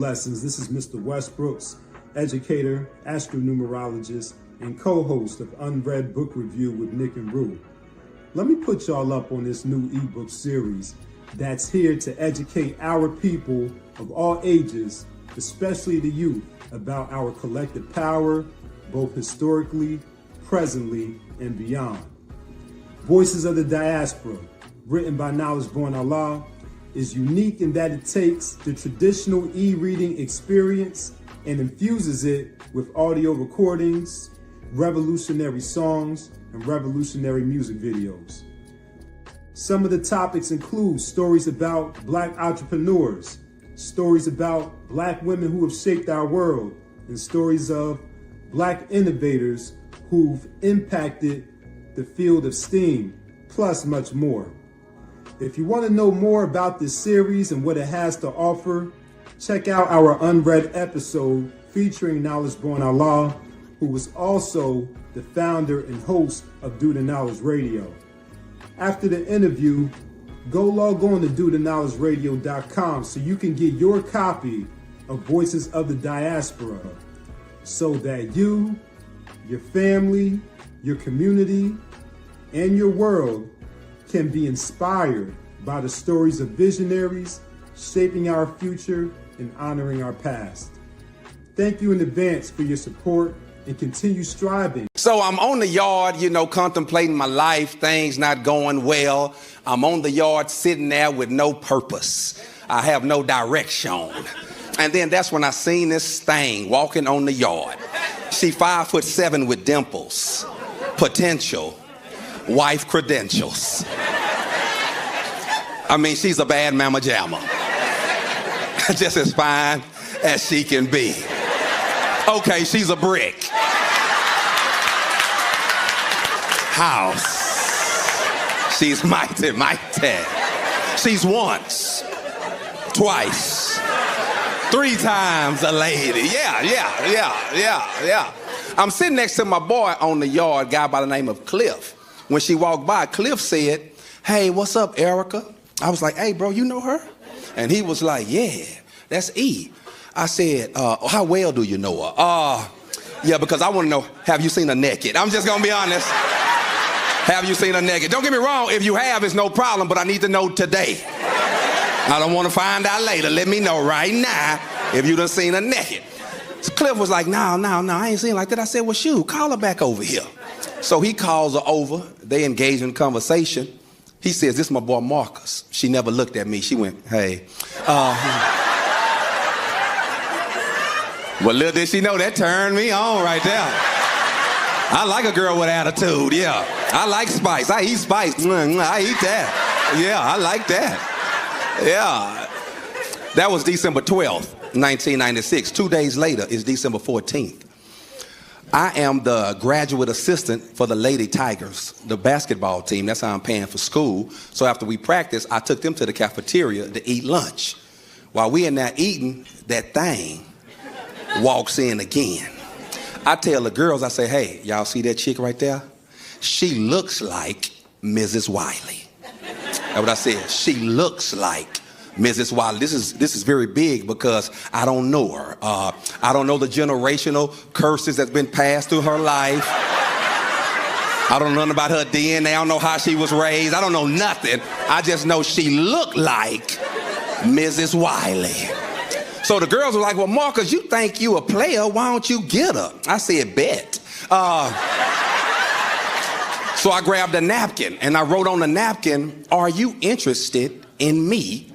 Lessons. This is Mr. Westbrooks, educator, astronumerologist, and co-host of Unread Book Review with Nick and Rue. Let me put y'all up on this new ebook series that's here to educate our people of all ages, especially the youth, about our collective power, both historically, presently, and beyond. Voices of the Diaspora, written by Knowledge Born Allah, is unique in that it takes the traditional e-reading experience and infuses it with audio recordings, revolutionary songs, and revolutionary music videos. Some of the topics include stories about Black entrepreneurs, stories about Black women who have shaped our world, and stories of Black innovators who've impacted the field of STEAM, plus much more. If you want to know more about this series and what it has to offer, check out our unread episode featuring Knowledge Born Allah, who was also the founder and host of Do the Knowledge Radio. After the interview, go log on to dotheknowledgeradio.com so you can get your copy of Voices of the Diaspora so that you, your family, your community, and your world can be inspired by the stories of visionaries shaping our future and honoring our past. Thank you in advance for your support and continue striving. So I'm on the yard, contemplating my life, things not going well. I'm on the yard sitting there with no purpose. I have no direction. And then that's when I seen this thing walking on the yard. She 5'7" with dimples, potential, wife credentials. I mean, she's a bad mama jamma. Just as fine as she can be. Okay, she's a brick. House. She's mighty. She's once, twice, 3 times a lady. Yeah. I'm sitting next to my boy on the yard, guy by the name of Cliff. When she walked by, Cliff said, "Hey, what's up, Erica?" I was like, "Hey, bro, you know her?" And he was like, "Yeah, that's E." I said, "How well do you know her?" Yeah, because I want to know, have you seen her naked? I'm just going to be honest. Have you seen her naked? Don't get me wrong, if you have, it's no problem, but I need to know today. I don't want to find out later. Let me know right now if you done seen her naked. So Cliff was like, no, I ain't seen her like that. I said, well, shoot, call her back over here. So he calls her over. They engage in conversation. He says, "This is my boy Marcus." She never looked at me. She went, "Hey." Well, little did she know that turned me on right there. I like a girl with attitude, yeah. I like spice. I eat spice. I eat that. Yeah, I like that. Yeah. That was December 12th, 1996. 2 days later is December 14th. I am the graduate assistant for the Lady Tigers, the basketball team. That's how I'm paying for school. So after we practiced, I took them to the cafeteria to eat lunch. While we in there eating, that thing walks in again. I tell the girls, I say, "Hey, y'all see that chick right there? She looks like Mrs. Wiley." That's what I said. She looks like Mrs. Wiley. This is very big because I don't know her. I don't know the generational curses that's been passed through her life. I don't know nothing about her DNA. I don't know how she was raised. I don't know nothing. I just know she looked like Mrs. Wiley. So the girls were like, "Well, Marcus, you think you a player. Why don't you get her?" I said, "Bet." So I grabbed a napkin and I wrote on the napkin, "Are you interested in me?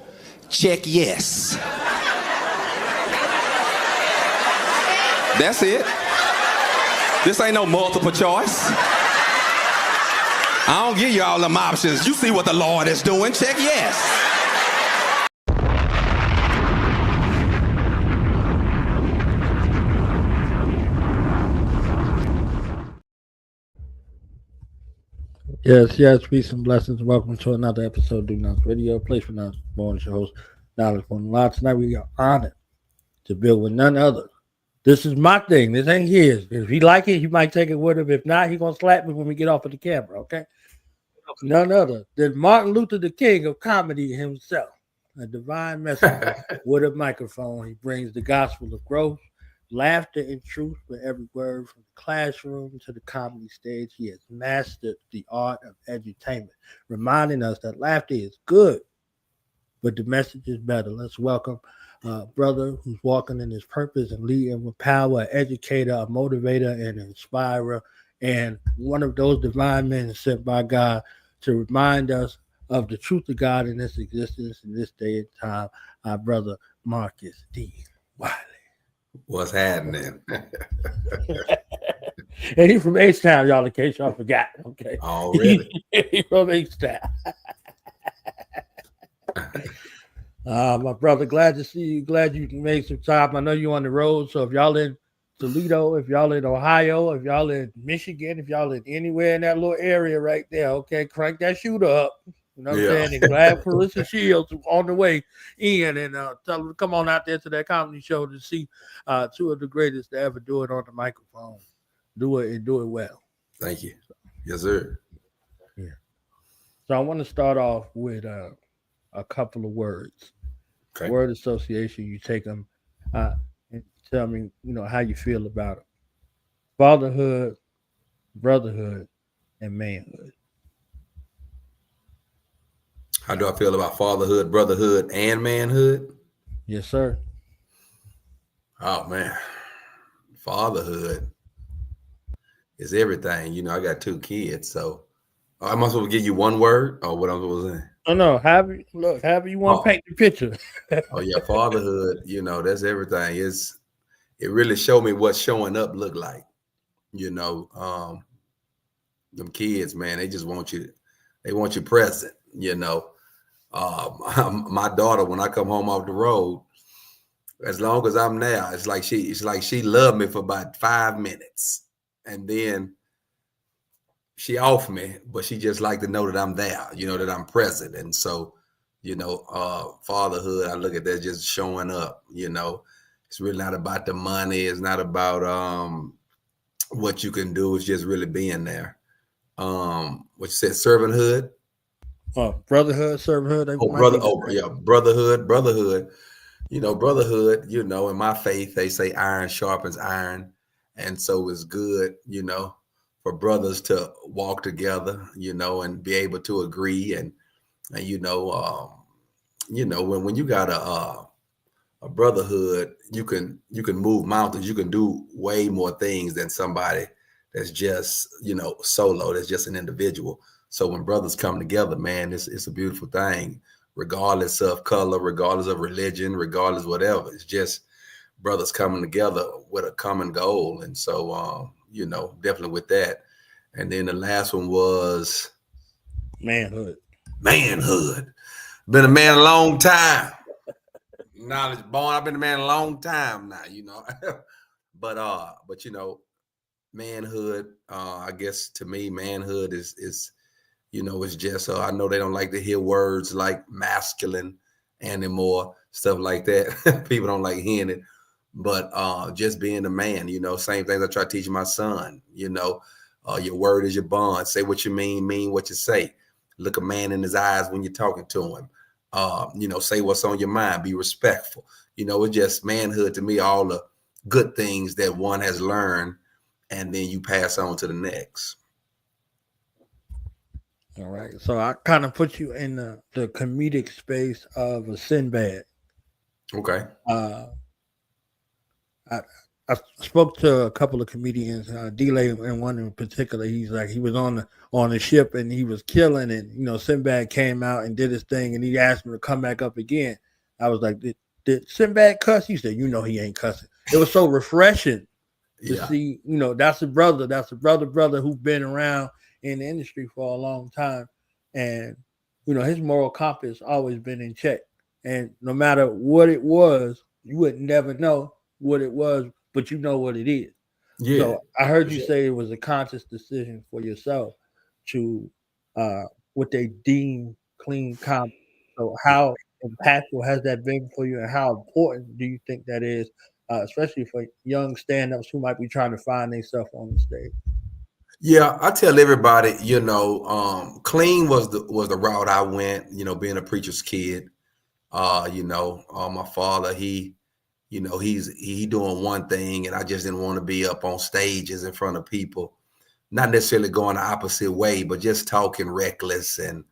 Check yes." That's it. This ain't no multiple choice. I don't give you all them options. You see what the Lord is doing. Check yes. Yes, peace and blessings. Welcome to another episode of Do Knowledge Radio, place for Knowledge Born, your host, Knowledge Born Allah. Tonight we are honored to build with none other. This is my thing. This ain't his. If he like it, he might take it with him. If not, he gonna slap me when we get off of the camera, okay? None other than Martin Luther, the king of comedy himself. a divine messenger with a microphone. He brings the gospel of growth, laughter, and truth with every word from the classroom to the comedy stage. He has mastered the art of edutainment, reminding us that laughter is good, but the message is better. Let's welcome a brother who's walking in his purpose and leading with power, an educator, a motivator, and an inspirer, and one of those divine men sent by God to remind us of the truth of God in this existence in this day and time, our brother Marcus D. Wiley. What's happening? And he's from H-Town, y'all, in case y'all forgot. Okay. Already. He's from H-Town. My brother, glad to see you. Glad you made some time. I know you're on the road, so if y'all in Toledo, if y'all in Ohio, if y'all in Michigan, if y'all in anywhere in that little area right there, okay, crank that shooter up. You know what I'm saying? And glad Clarissa Shields on the way in, and tell them to come on out there to that comedy show to see two of the greatest to ever do it on the microphone. Do it and do it well. Thank you. Yes, sir. Yeah. So I want to start off with a couple of words. Okay. Word association. You take them and tell me, how you feel about it. Fatherhood, brotherhood, and manhood. How do I feel about fatherhood, brotherhood, and manhood? Yes, sir. Oh, man. Fatherhood is everything. I got 2 kids, so am I supposed to give you one word or what I'm supposed to say? Oh, no. However you want to paint the picture. Oh, yeah. Fatherhood, that's everything. It really showed me what showing up looked like. Them kids, man, they just want you. They want you present, my daughter, when I come home off the road, as long as I'm there, it's like she loved me for about 5 minutes, and then she off me, but she just like to know that I'm there, that I'm present. And so, fatherhood, I look at that just showing up. It's really not about the money. It's not about what you can do. It's just really being there. What you said, servanthood. Brotherhood, servanthood. Brotherhood. Brotherhood, in my faith, they say iron sharpens iron. And so it's good, for brothers to walk together, and be able to agree. And when you got a brotherhood, you can move mountains. You can do way more things than somebody that's just, solo, that's just an individual. So when brothers come together, man, it's a beautiful thing, regardless of color, regardless of religion, regardless of whatever. It's just brothers coming together with a common goal. And so, definitely with that. And then the last one was manhood. Been a man a long time. Knowledge born. I've been a man a long time now, but manhood, I guess to me, manhood is it's just, I know they don't like to hear words like masculine anymore, stuff like that. People don't like hearing it, but just being a man, same things I try teaching my son, your word is your bond. Say what you mean what you say. Look a man in his eyes when you're talking to him. Say what's on your mind, be respectful. It's just manhood to me, all the good things that one has learned, and then you pass on to the next. All right. So I kind of put you in the comedic space of a Sinbad. Okay. I spoke to a couple of comedians, D-Lay and one in particular. He's like, he was on the ship and he was killing, and Sinbad came out and did his thing, and he asked me to come back up again. I was like, did Sinbad cuss? He said, he ain't cussing. It was so refreshing to see, that's a brother who's been around in the industry for a long time, and his moral compass always been in check, and no matter what it was, you would never know what it was, but you know what it is. Yeah. So I heard you say it was a conscious decision for yourself to what they deem clean comedy. So how impactful has that been for you, and how important do you think that is, especially for young stand-ups who might be trying to find themselves on the stage? Yeah, I tell everybody, clean was the route I went, being a preacher's kid. My father, he doing one thing, and I just didn't want to be up on stages in front of people, not necessarily going the opposite way, but just talking reckless, and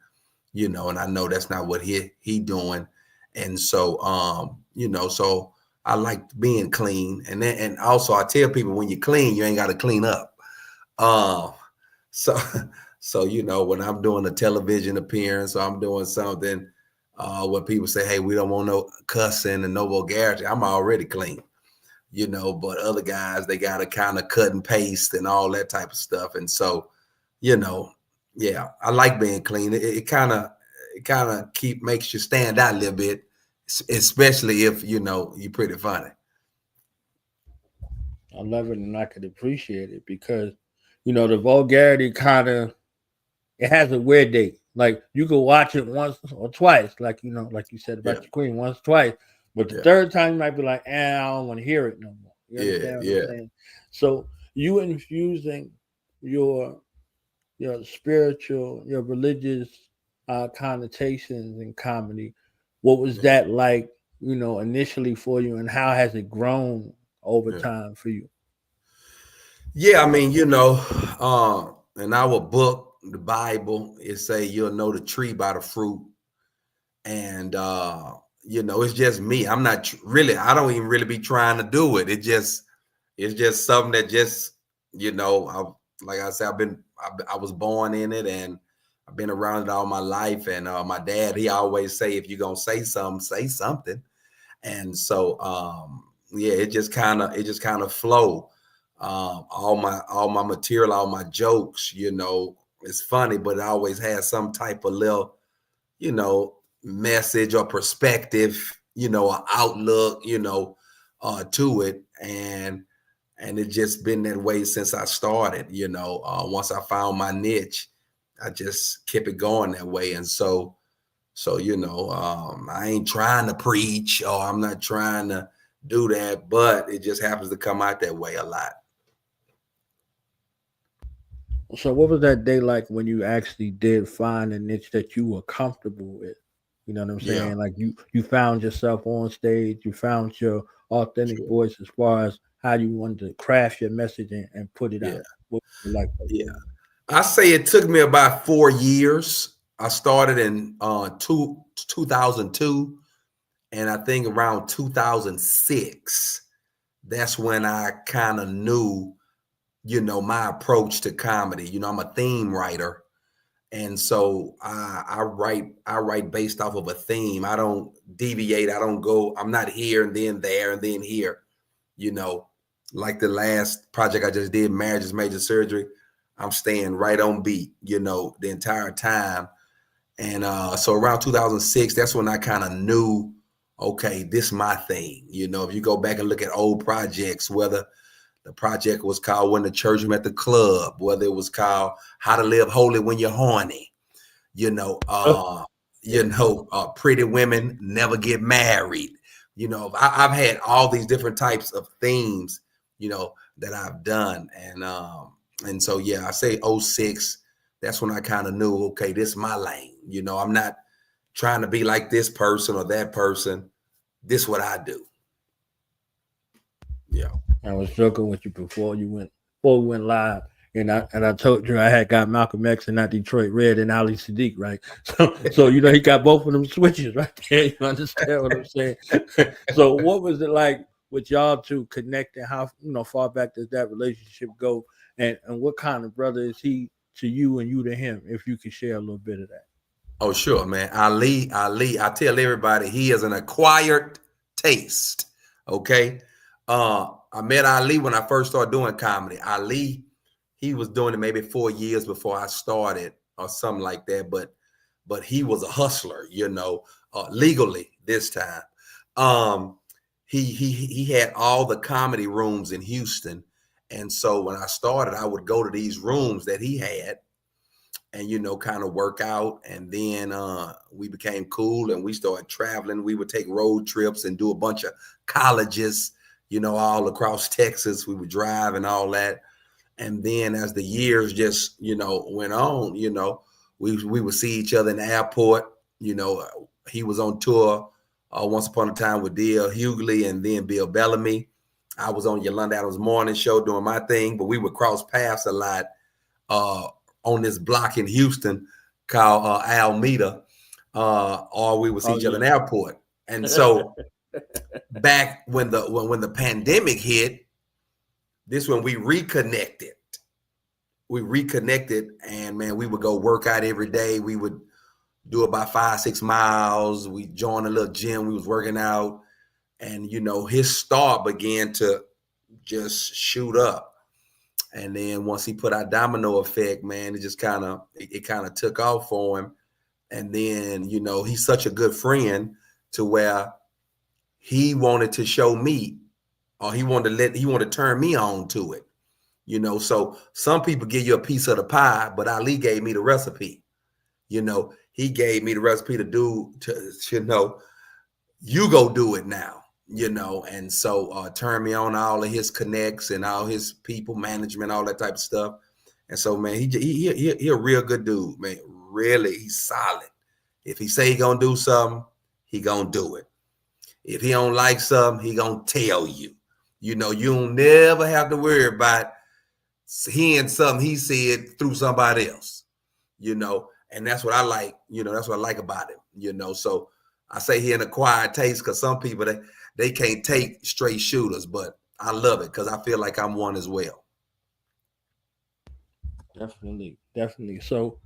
and I know that's not what he doing. And so so I like being clean. And also I tell people, when you clean, you ain't got to clean up. So so when I'm doing a television appearance, or I'm doing something where people say, hey, we don't want no cussing and no vulgarity, I'm already clean. But other guys, they got to kind of cut and paste and all that type of stuff. And so, yeah, I like being clean. It kind of makes you stand out a little bit, especially if, you're pretty funny. I love it, and I could appreciate it because, the vulgarity it has a weird date. Like, you could watch it once or twice, like like you said about your queen, once, twice. But the third time you might be like, I don't want to hear it no more. You understand what I'm saying? So you infusing your spiritual, your religious connotations in comedy. What was that like, initially for you, and how has it grown over time for you? Yeah, I mean, in our book, the Bible, it say you'll know the tree by the fruit. And it's just me. I'm not really, I don't even really be trying to do it. It's just something that just, like I said, I was born in it, and I've been around it all my life. And my dad, he always say, if you're gonna say something, say something. And so it just kind of flow. All my material, all my jokes, it's funny, but it always has some type of little, message or perspective, or outlook, to it. And it's just been that way since I started. Once I found my niche, I just kept it going that way. And so I ain't trying to preach, or I'm not trying to do that, but it just happens to come out that way a lot. So what was that day like when you actually did find a niche that you were comfortable with? You know what I'm saying? Yeah. Like you found yourself on stage, you found your authentic voice as far as how you wanted to craft your message and put it out. What was it like? Yeah. I say it took me about 4 years. I started in 2002, and I think around 2006, that's when I kind of knew, my approach to comedy. I'm a theme writer. And so I write based off of a theme. I don't deviate. I'm not here and then there and then here, like the last project I just did, Marriage is Major Surgery. I'm staying right on beat, the entire time. And so around 2006, that's when I kind of knew, okay, this is my thing. If you go back and look at old projects, whether the project was called When the Church Met the Club, whether it was called How to Live Holy When You're Horny, Pretty Women Never Get Married. I've had all these different types of themes, that I've done. And so, I say 06, that's when I kind of knew, okay, this is my lane. I'm not trying to be like this person or that person. This is what I do. Yeah. I was joking with you before we went live, and I told you I had got Malcolm X and not Detroit Red and Ali Sadiq, right? So he got both of them switches right there. You understand what I'm saying? So what was it like with y'all two connecting? How far back does that relationship go? And what kind of brother is he to you and you to him? If you could share a little bit of that. Oh, sure, man. Ali, I tell everybody he is an acquired taste. Okay. I met Ali when I first started doing comedy. Ali, he was doing it maybe 4 years before I started or something like that. But he was a hustler, legally this time. He had all the comedy rooms in Houston. And so when I started, I would go to these rooms that he had and, kind of work out. And then we became cool and we started traveling. We would take road trips and do a bunch of colleges, all across Texas. We would drive and all that. And then as the years just, went on, we would see each other in the airport. He was on tour Once Upon a Time with D.L. Hughley and then Bill Bellamy. I was on Yolanda Adams' morning show doing my thing, but we would cross paths a lot on this block in Houston called Alameda, or we would see each other in the airport. And so back when the pandemic hit, this when we reconnected. And man, we would go work out every day. We would do about 5-6 miles. We joined a little gym. We was working out. And, his star began to just shoot up. And then once he put out Domino Effect, man, it just kind of took off for him. And then, he's such a good friend to where he wanted to show me, or he wanted to turn me on to it. So some people give you a piece of the pie, but Ali gave me the recipe. He gave me the recipe you go do it now. And so turn me on all of his connects and all his people management, all that type of stuff. And so, man, he a real good dude, man. Really, he's solid. If he say he gonna do something, he gonna do it. If he don't like something, he gonna tell you. You don't never have to worry about hearing something he said through somebody else. And that's what I like. That's what I like about him. So I say he an acquired taste because some people they can't take straight shooters, but I love it because I feel like I'm one as well. Definitely. So,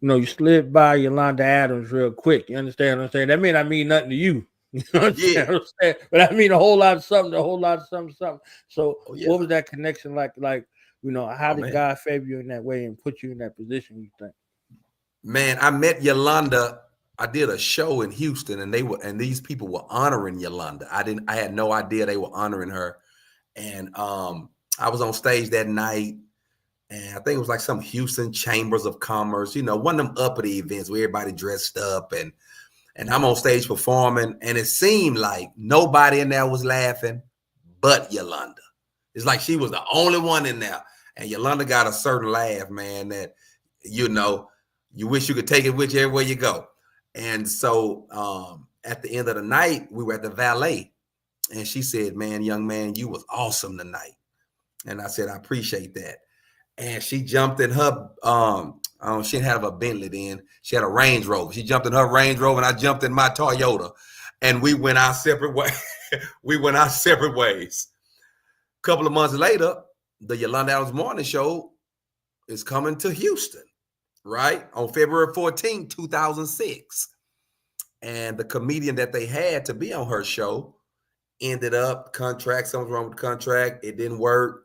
you slid by Yolanda Adams real quick. You understand what I'm saying? That may not mean nothing to you. You understand what I'm saying? But I mean a whole lot of something. So what was that connection like? How did God favor you in that way and put you in that position, you think? Man, I met Yolanda. I did a show in Houston, and these people were honoring Yolanda. I had no idea they were honoring her. And I was on stage that night, and I think it was like some Houston Chambers of Commerce, one of them uppity events where everybody dressed up, and I'm on stage performing, and it seemed like nobody in there was laughing but Yolanda. It's like she was the only one in there. And Yolanda got a certain laugh, man, that, you wish you could take it with you everywhere you go. And so at the end of the night, we were at the Valet, and she said, man, young man, you was awesome tonight. And I said, I appreciate that. And she jumped in her, she didn't have a Bentley then. She had a Range Rover. She jumped in her Range Rover, and I jumped in my Toyota. And we went our separate ways. A couple of months later, the Yolanda Adams Morning Show is coming to Houston, right? On February 14, 2006. And the comedian that they had to be on her show ended up something wrong with the contract. It didn't work.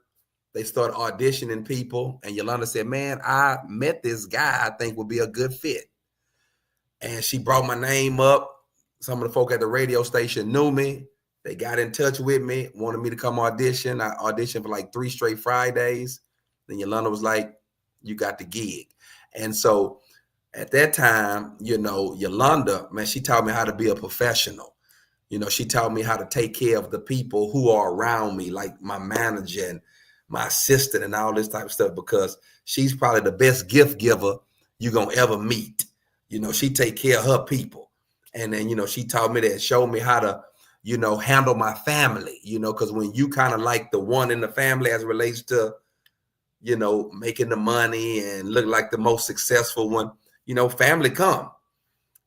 They started auditioning people. And Yolanda said, man, I met this guy I think would be a good fit. And she brought my name up. Some of the folk at the radio station knew me. They got in touch with me, wanted me to come audition. I auditioned for like 3 straight Fridays. Then Yolanda was like, you got the gig. And so at that time, Yolanda, man, she taught me how to be a professional. She taught me how to take care of the people who are around me, like my manager and my assistant and all this type of stuff, because she's probably the best gift giver you're going to ever meet. She take care of her people. And then, she taught me that, showed me how to, handle my family, because when you kind of like the one in the family as it relates to, making the money and look like the most successful one, family come.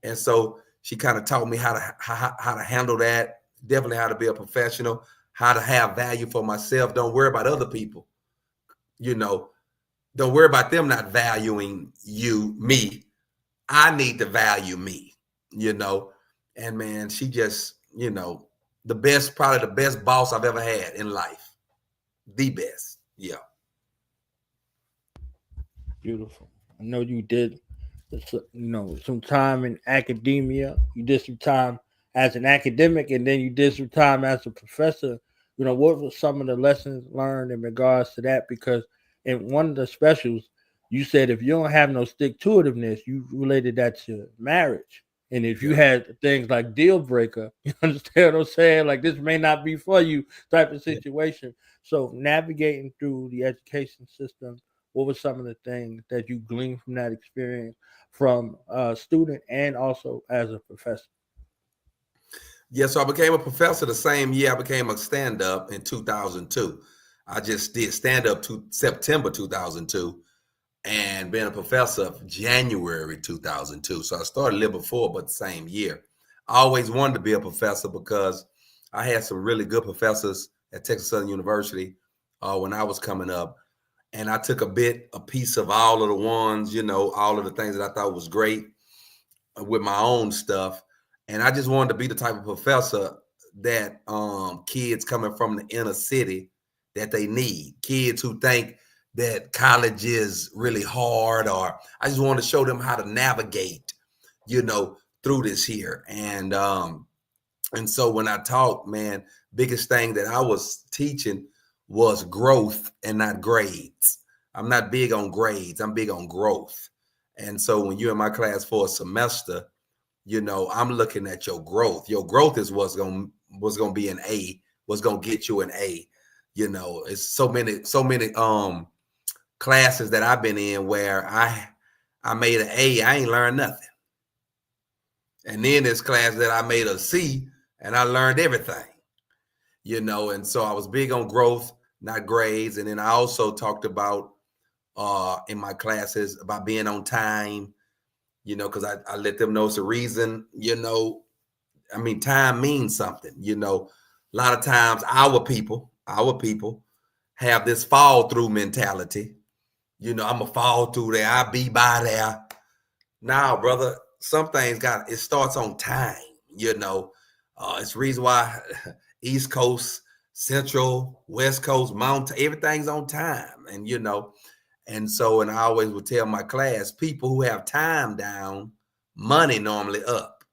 And so she kind of taught me how to handle that, definitely how to be a professional, how to have value for myself. Don't worry about other people. Don't worry about them not valuing me. I need to value me, and man, she just, probably the best boss I've ever had in life. The best. Yeah. Beautiful. I know you did, some time in academia. You did some time as an academic, and then you did some time as a professor. What were some of the lessons learned in regards to that? Because in one of the specials, you said if you don't have no stick-to-itiveness, you related that to marriage. And if you had things like deal breaker, you understand what I'm saying? Like, this may not be for you type of situation. So navigating through the education system, what were some of the things that you gleaned from that experience from a student and also as a professor? Yeah, so I became a professor the same year I became a stand-up in 2002. I just did stand-up to September 2002 and been a professor of January 2002. So I started a little before, but the same year. I always wanted to be a professor because I had some really good professors at Texas Southern University when I was coming up. And I took a piece of all of the ones, all of the things that I thought was great with my own stuff. And I just wanted to be the type of professor that kids coming from the inner city that they need. Kids who think that college is really hard, or I just want to show them how to navigate, through this here. And so when I taught, man, biggest thing that I was teaching was growth and not grades. I'm not big on grades. I'm big on growth. And so when you're in my class for a semester, I'm looking at your growth. Your growth is what's gonna be an A, what's gonna get you an A. It's so many classes that I've been in where I made an A, I ain't learned nothing. And then this class that I made a C and I learned everything. And so I was big on growth, not grades. And then I also talked about in my classes about being on time, because I let them know it's a reason, time means something, a lot of times our people have this fall through mentality. I'm gonna fall through there. I'll be by there. Now, brother, some things it starts on time, it's the reason why East Coast, Central, West Coast, Mountain, everything's on time. And so, and I always would tell my class, people who have time down, money normally up.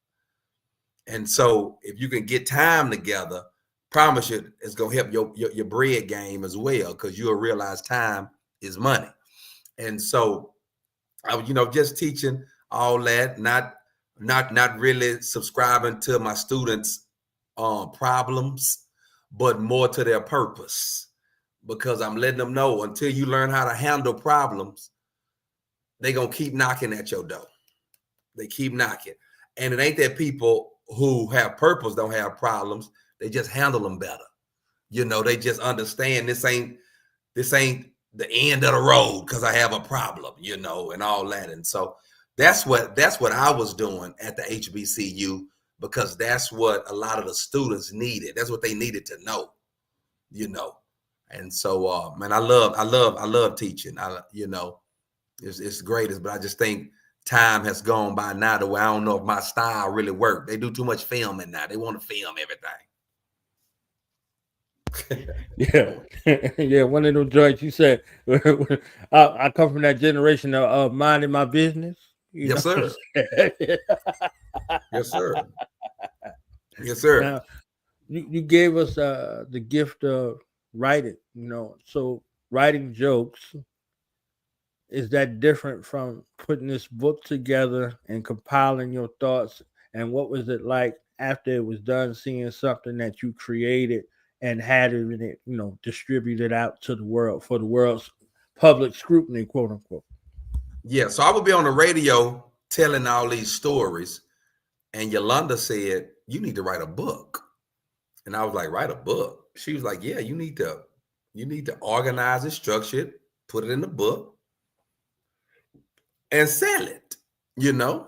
And so if you can get time together, promise you it's going to help your bread game as well, because you'll realize time is money. And so I was, just teaching all that, not really subscribing to my students' problems, but more to their purpose. Because I'm letting them know until you learn how to handle problems, they're going to keep knocking at your door. They keep knocking. And it ain't that people who have purpose don't have problems. They just handle them better. They just understand this ain't the end of the road because I have a problem, and all that. And so that's what I was doing at the HBCU, because that's what a lot of the students needed. That's what they needed to know, And so, man, I love teaching. It's greatest, but I just think time has gone by now to where I don't know if my style really worked. They do too much filming now. They want to film everything. Yeah. One of those joints you said, I come from that generation of minding my business. Yes, sir. Yes, sir. Yes, sir. Now, you gave us the gift of writing, so writing jokes, is that different from putting this book together and compiling your thoughts? And what was it like after it was done, seeing something that you created and having it, distributed out to the world for the world's public scrutiny, quote unquote? Yeah, so I would be on the radio telling all these stories, and Yolanda said, "You need to write a book." And I was like, "Write a book?" She was like, "Yeah, you need to organize it, structure it, put it in the book, and sell it."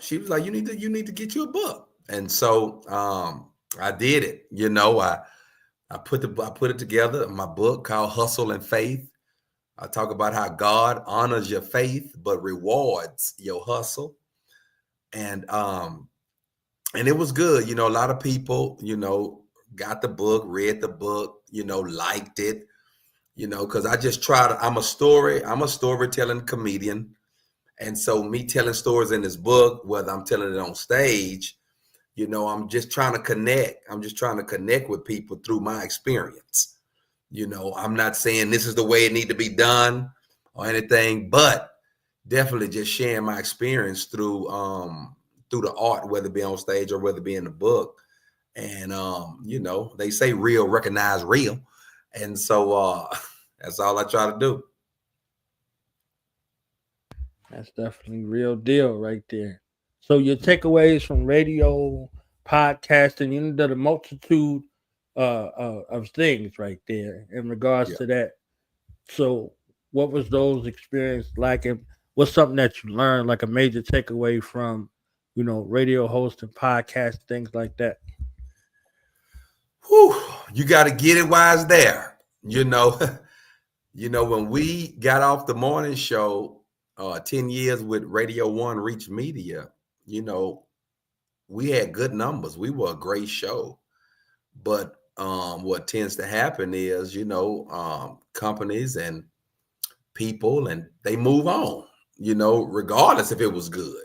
She was like, "You need to get you a book." And so I did it. I put it together. My book called Hustle and Faith. I talk about how God honors your faith but rewards your hustle. And it was good. A lot of people, got the book, read the book, liked it, because I just I'm a storytelling comedian. And so me telling stories in this book, whether I'm telling it on stage, I'm just trying to connect. I'm just trying to connect with people through my experience. I'm not saying this is the way it need to be done or anything, but definitely just sharing my experience through the art, whether it be on stage or whether it be in the book. And they say real recognize real. And so that's all I try to do. That's definitely real deal right there. So your takeaways from radio podcasting, you did a multitude of things right there in regards to that. So what was those experiences like, and what's something that you learned, like a major takeaway from, radio hosting, podcast, things like that? Whew, you got to get it while it's there. When we got off the morning show, 10 years with Radio 1 Reach Media, we had good numbers. We were a great show. But what tends to happen is, companies and people, and they move on, regardless if it was good,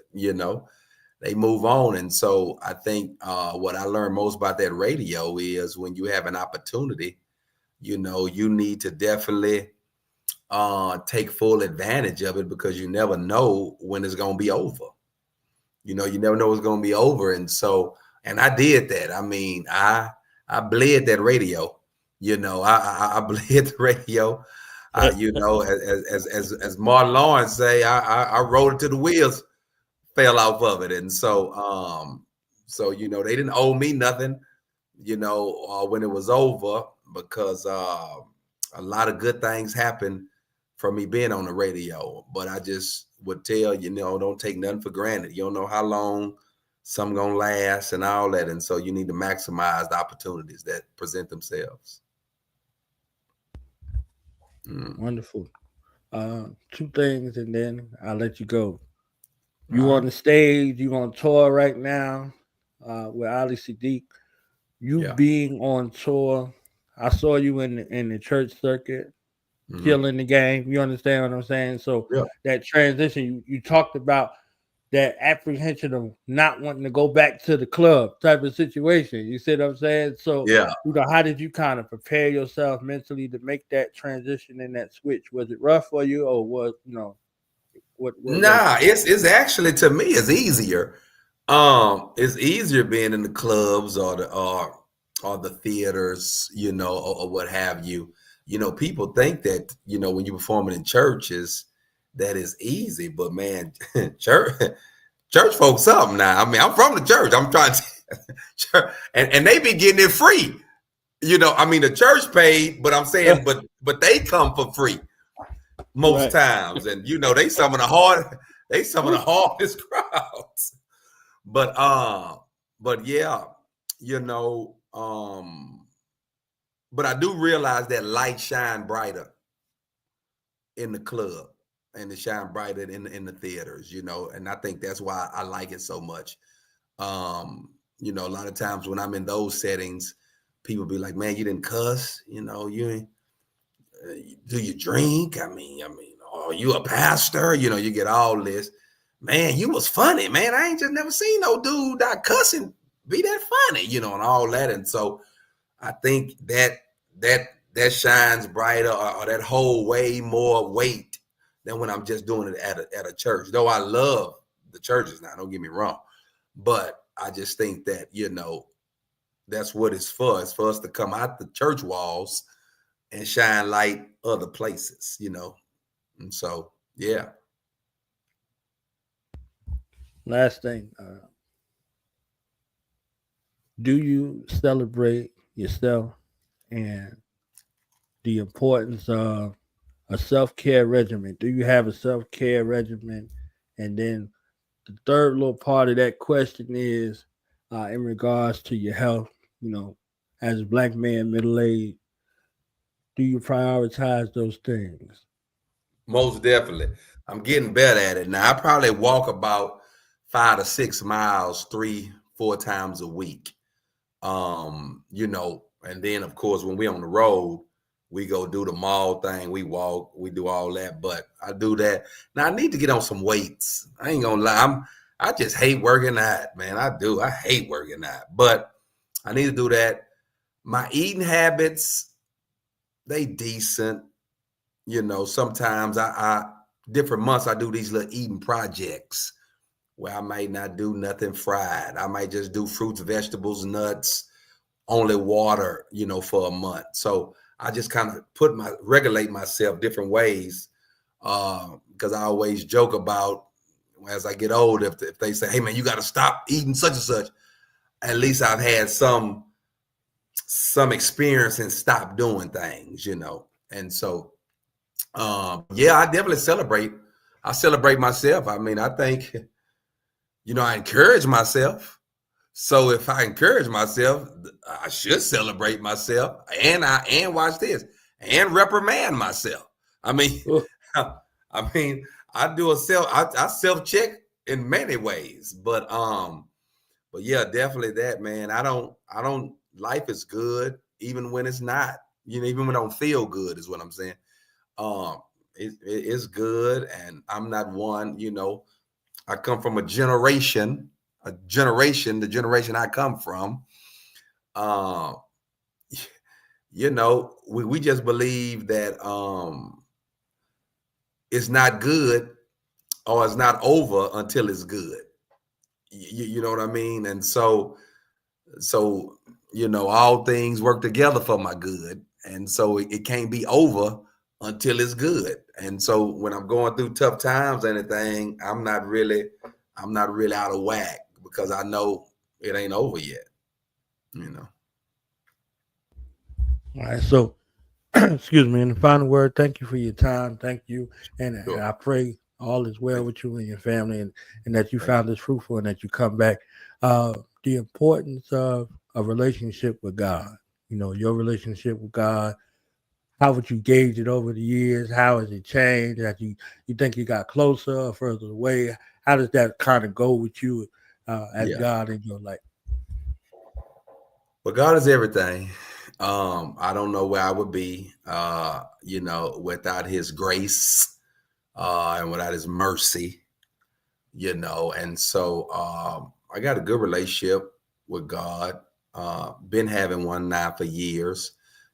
they move on. And so I think what I learned most about that radio is when you have an opportunity, you need to definitely take full advantage of it, because you never know when it's going to be over. You never know it's going to be over. And so, and I did that. I mean, I bled that radio, I bled the radio, as Martin Lawrence say, I rode it till the wheels fell off of it. And so, they didn't owe me nothing, when it was over, because a lot of good things happened from me being on the radio. But I just would tell, don't take nothing for granted. You don't know how long something gonna last and all that. And so you need to maximize the opportunities that present themselves. Wonderful. Two things, and then I'll let you go. You on the stage, you on tour right now with Ali Siddiq. You being on tour, I saw you in the church circuit, killing the game. You understand what I'm saying? So that transition, you talked about that apprehension of not wanting to go back to the club type of situation. You see what I'm saying? So, how did you kind of prepare yourself mentally to make that transition and that switch? Was it rough for you, or was, what it's actually, to me, it's easier. It's easier being in the clubs or the theaters, or what have you. People think that, when you're performing in churches, that is easy, but man, church folks something now. I mean, I'm from the church. I'm trying to, and they be getting it free. The church paid, but I'm saying, but they come for free most times, and they some of the hardest crowds. But yeah, but I do realize that light shine brighter in the club, and it shine brighter in the theaters, and I think that's why I like it so much. A lot of times when I'm in those settings, people be like, man, you didn't cuss, you ain't, do you drink? I mean, oh, you a pastor? You get all this. Man, you was funny, man. I ain't just never seen no dude that cussing be that funny, and all that. And so I think that shines brighter, or that hold way more weight than when I'm just doing it at a church. Though I love the churches now, don't get me wrong. But I just think that, that's what it's for. It's for us to come out the church walls and shine light other places, And so, yeah. Last thing, do you celebrate yourself and the importance of a self-care regimen? Do you have a self-care regimen? And then the third little part of that question is in regards to your health, as a Black man, middle-aged, do you prioritize those things? Most definitely. I'm getting better at it now. I probably walk about 5 to 6 miles 3-4 times a week. And then of course, when we're on the road, we go do the mall thing. We walk, we do all that, but I do that. Now I need to get on some weights. I ain't gonna lie. I just hate working out, man. I do. I hate working out, but I need to do that. My eating habits, they decent. Sometimes I different months I do these little eating projects where I might not do nothing fried. I might just do fruits, vegetables, nuts, only water, for a month. So I just kind of regulate myself different ways, because I always joke about, as I get old, if they say, hey man, you got to stop eating such and such, at least I've had some experience and stop doing things, you know. And so, yeah, I definitely celebrate. I celebrate myself. I mean, I think, you know, I encourage myself. So if I encourage myself, I should celebrate myself, and watch this, and reprimand myself. I mean, I mean, I do I self-check in many ways, but yeah, definitely that, man. I don't life is good even when it's not, you know, even when I don't feel good is what I'm saying. It's good, and I'm not one, you know, I come from the generation I come from, you know, we just believe that it's not good or it's not over until it's good. You know what I mean? And so, you know, all things work together for my good. And so it can't be over until it's good. And so when I'm going through tough times or anything, I'm not really out of whack, because I know it ain't over yet, you know. All right. So, excuse me. In the final word, thank you for your time. Thank you. And, Sure. and I pray all is well with you and your family, and that you found this fruitful and that you come back. The importance of a relationship with God, you know, your relationship with God, how would you gauge it over the years? How has it changed? That you think you got closer or further away? How does that kind of go with you as God in your life? But God is everything. I don't know where I would be, you know, without his grace and without his mercy, you know. And so I got a good relationship with God. Been having one now for years,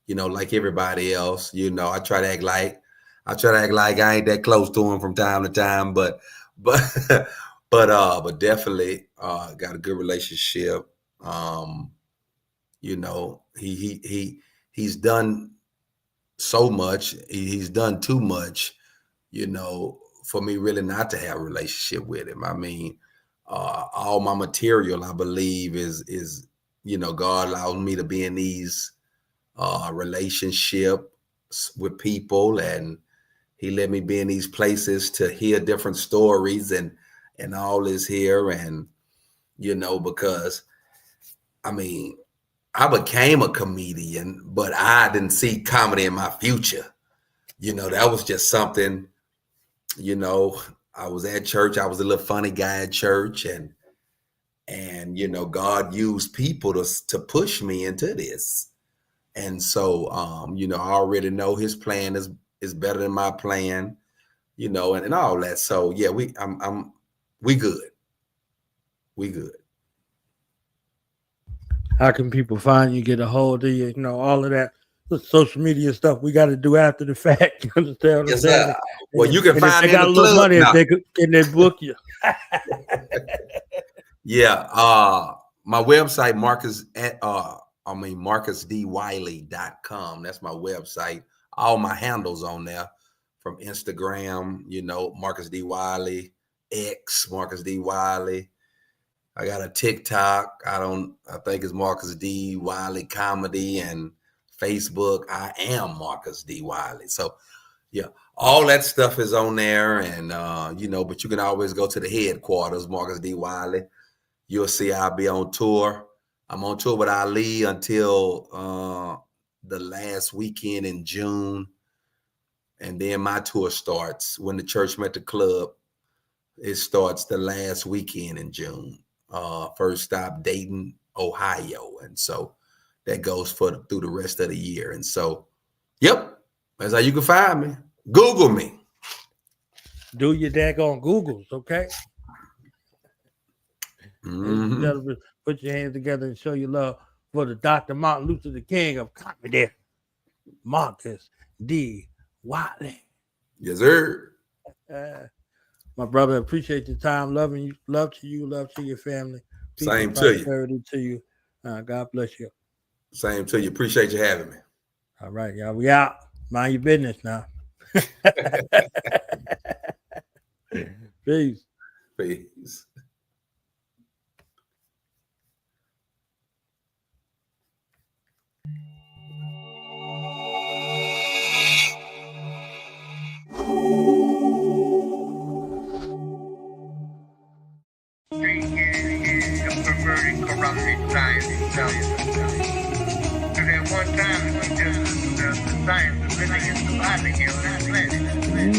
you know, like everybody else. You know, I try to act like I ain't that close to him from time to time, but but definitely got a good relationship. You know, he's done so much. He's done too much, you know, for me really not to have a relationship with him. I mean, all my material, I believe, is you know, God allowed me to be in these relationships with people, and he let me be in these places to hear different stories, and all is here. And you know, because I mean, I became a comedian, but I didn't see comedy in my future. You know, that was just something, you know, I was at church. I was a little funny guy at church, and you know, God used people to push me into this. And so you know, I already know his plan is better than my plan, you know, and all that. So yeah, we good. We good. How can people find you, get a hold of you, you know, all of that social media stuff we got to do after the fact? You understand what I'm Yes, saying? sir. Well, you can and find if they me in got the a little club money, now. can they book you? Yeah. My website, marcusdwiley.com. That's my website. All my handles on there, from Instagram, you know, Marcus D. Wiley, X, Marcus D. Wiley. I got a TikTok. I think it's Marcus D. Wiley Comedy, and Facebook, I am Marcus D. Wiley. So yeah, all that stuff is on there. And you know, but you can always go to the headquarters, Marcus D. Wiley. You'll see I'll be on tour. I'm on tour with Ali until the last weekend in June. And then my tour starts when the church met the club. It starts the last weekend in June. First stop, Dayton, Ohio. And so that goes through the rest of the year. And so, yep, that's how you can find me. Google me. Do your daggone Googles, okay? Ladies and gentlemen, put your hands together and show your love for the Dr. Martin Luther, the King of Comedy, Marcus D. Wiley. Yes, sir. My brother, appreciate your time. Loving you, love to you, love to your family. Peace Same and to you. prosperity to you. God bless you. Same to you. Appreciate you having me. All right, y'all. We out. Mind your business now. Peace. Peace. popping here on this planet.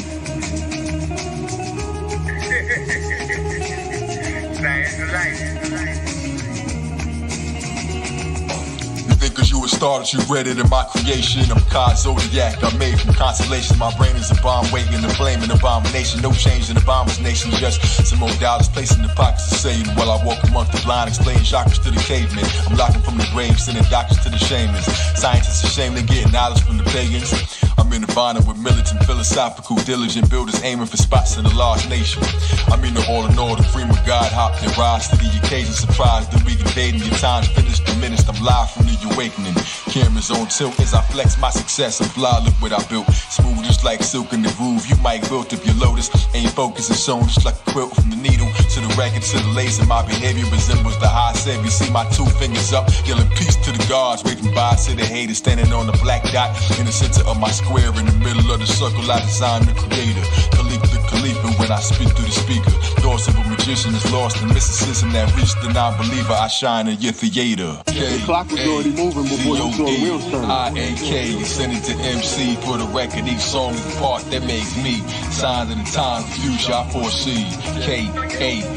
Science of life. Cause you were started, you read it in my creation. I'm God Zodiac, I'm made from constellation. My brain is a bomb waiting to flame an abomination. No change in the bomber's nation, just some more dollars placed in the pockets of Satan. While I walk amongst the blind, explaining chakras to the cavemen. I'm locking from the grave, sending doctors to the shamans. Scientists ashamed of getting knowledge from the pagans. I'm in the bonding with militant, philosophical, diligent builders aiming for spots in the lost nation. I mean the all in all, the cream of God hopped and rise to the occasion. Surprised that we invading your time's finished, diminished. I'm live from the awakening. Cameras on tilt as I flex my success. I'm fly, look what I built. Smooth just like silk in the groove. You might built up your lotus. Ain't focused and sewn just like a quilt from the needle to the record to the laser. My behavior resembles the high sev. You see my 2 fingers up, yelling peace to the gods. Waving by to the haters, standing on the black dot in the center of my square. In the middle of the circle, I designed the creator. Khalifa when I speak through the speaker. Thoughts of a magician is lost in mysticism that reached the non-believer. I shine in your theater. The clock was already moving before you saw the wheels turn. IAK, send it to MC for the record. Each song is the part that makes me. Signs of the times, the future I foresee. KAZOD,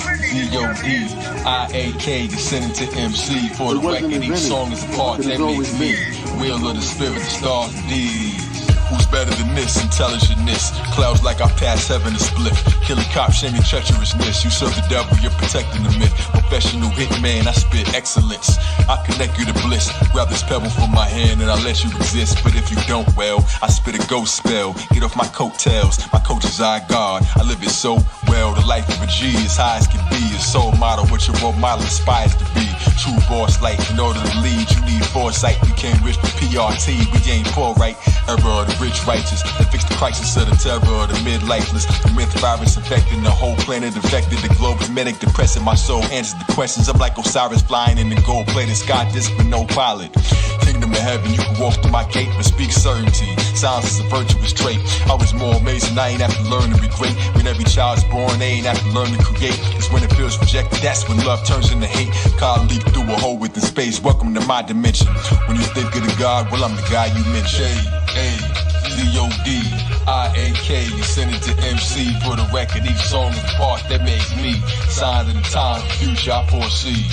IAK, send it to MC for the record. Each song is the part that makes me. Wheel of the spirit, the stars indeed. Who's better than this? Intelligentness. Clouds like I pass heaven to split. Killing cops, shaming treacherousness. You serve the devil, you're protecting the myth. Professional hitman, I spit excellence. I connect you to bliss. Grab this pebble from my hand and I let you exist. But if you don't, well, I spit a ghost spell. Get off my coattails. My coach is our God. I live it so well. The life of a G as high as can be. A soul model, what your role model aspires to be. True boss life. In order to lead, you need foresight. We can't rich for PRT. We ain't poor, right? Error of the rich righteous. That fix the crisis of the terror of the mid-lifeless. The myth virus infecting the whole planet. Infected the globe with manic depressing. My soul answers the questions. I'm like Osiris flying in the gold-plated sky disc with no pilot. Kingdom of heaven, you can walk through my gate but speak certainty. Silence is a virtuous trait. I was more amazing, I ain't have to learn to be great. When every child's born, they ain't have to learn to create. It's when it feels rejected, that's when love turns into hate. God leap through a hole within space. Welcome to my dimension. When you think of the God, well, I'm the guy you mentioned. KAZOD, IAK, you send it to MC for the record. Each song is the part that makes me. Signs of the times, the future I foresee.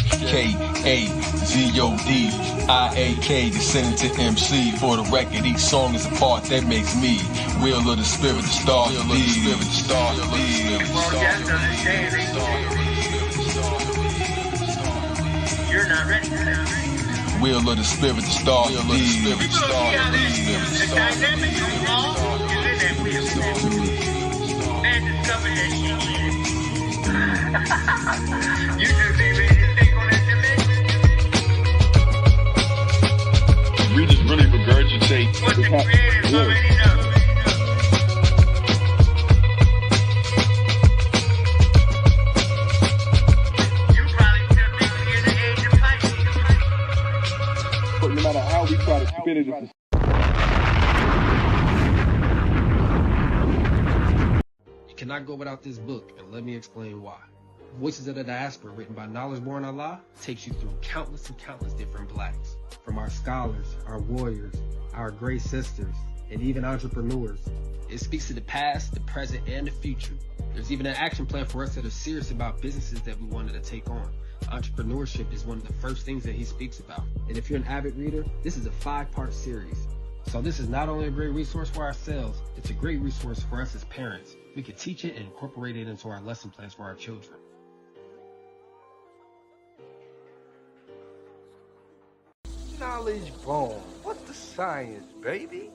KAZOD, IAK, you send it to MC for the record. Each song is the part that makes me. Wheel of the spirit, the star, wheel of the spirit, the star, You're not ready for that. wheel of the spirit, the star, wheel of the spirit, the star, The dynamic is wrong. You in that wheel. Man discovered that shit. You just ain't ready to take on that dimension. We just really regurgitate. What the creators already know. No matter how we try to spin it, You cannot go without this book, and let me explain why. Voices of the Diaspora, written by Knowledge-Born Allah, takes you through countless and countless different blacks. From our scholars, our warriors, our great sisters, and even entrepreneurs. It speaks to the past, the present, and the future. There's even an action plan for us that are serious about businesses that we wanted to take on. Entrepreneurship is one of the first things that he speaks about. And if you're an avid reader, this is a 5-part series. So this is not only a great resource for ourselves, it's a great resource for us as parents. We can teach it and incorporate it into our lesson plans for our children. Knowledge born. What's the science, baby?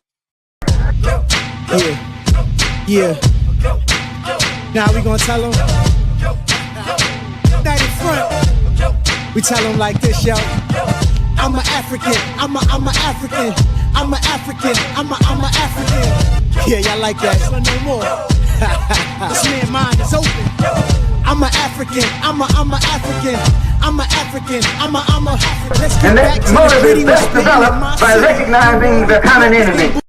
Yeah. Now we gonna tell them. Night in front. We tell them like this, yo. I'm an African. I'm a African. I'm an African. I'm a African. Yeah, y'all like that? So no more. This man's mind is open. I'm an African. I'm a African. I'm an African. I'm a. Let's get back to the motive is best developed by recognizing the common enemy.